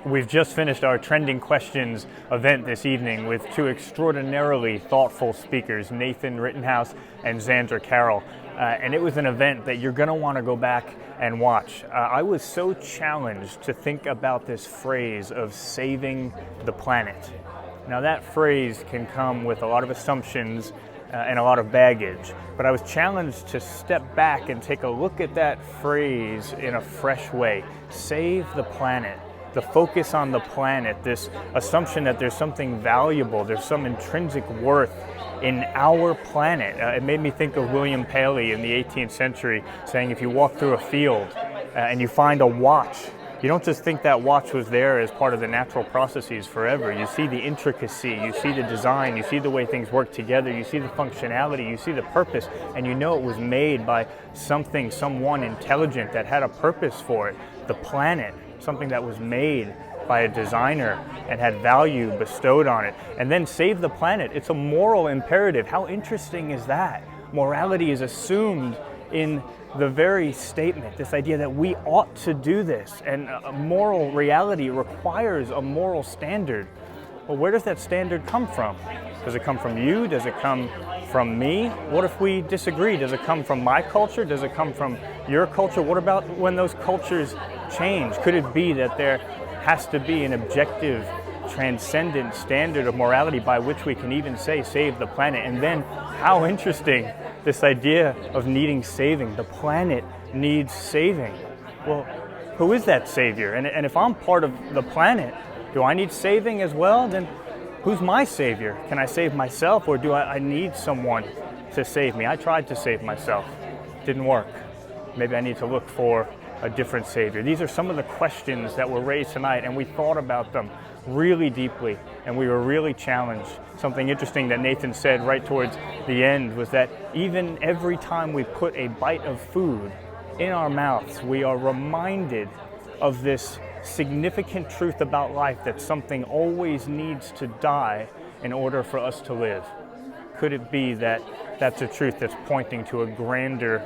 We've just finished our Trending Questions event this evening with two extraordinarily thoughtful speakers, Nathan Rittenhouse and Zandra Carroll. And it was an event that you're going to want to go back and watch. I was so challenged to think about this phrase of saving the planet. Now that phrase can come with a lot of assumptions and a lot of baggage, but I was challenged to step back and take a look at that phrase in a fresh way. Save the planet. The focus on the planet, this assumption that there's something valuable, there's some intrinsic worth in our planet. It made me think of William Paley in the 18th century saying if you walk through a field and you find a watch, you don't just think that watch was there as part of the natural processes forever. You see the intricacy, you see the design, you see the way things work together, you see the functionality, you see the purpose, and you know it was made by someone intelligent that had a purpose for it. The planet, something that was made by a designer and had value bestowed on it. And then save the planet. It's a moral imperative. How interesting is that? Morality is assumed in the very statement, this idea that we ought to do this, and a moral reality requires a moral standard. Well, where does that standard come from? Does it come from you? Does it come from me? What if we disagree? Does it come from my culture? Does it come from your culture? What about when those cultures change? Could it be that there has to be an objective, transcendent standard of morality by which we can even say save the planet? And then how interesting, this idea of needing saving. The planet needs saving. Well, who is that savior? And if I'm part of the planet, do I need saving as well? Then who's my savior? Can I save myself, or do I need someone to save me? I tried to save myself. Didn't work. Maybe I need to look for a different savior. These are some of the questions that were raised tonight, and we thought about them really deeply, and we were really challenged. Something interesting that Nathan said right towards the end was that even every time we put a bite of food in our mouths, we are reminded of this significant truth about life, that something always needs to die in order for us to live. Could it be that that's a truth that's pointing to a grander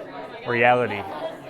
reality?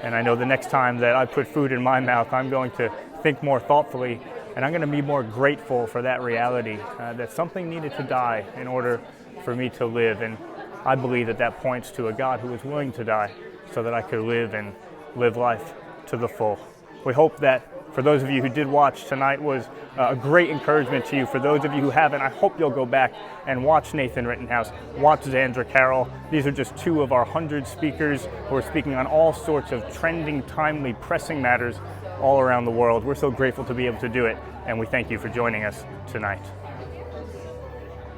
And I know the next time that I put food in my mouth, I'm going to think more thoughtfully, and I'm going to be more grateful for that reality, that something needed to die in order for me to live. And I believe that that points to a God who was willing to die so that I could live and live life to the full. We hope that for those of you who did watch tonight was a great encouragement to you. For those of you who haven't, I hope you'll go back and watch Nathan Rittenhouse, watch Zandra Carroll. These are just two of our 100 speakers who are speaking on all sorts of trending, timely, pressing matters all around the world. We're so grateful to be able to do it, and we thank you for joining us tonight.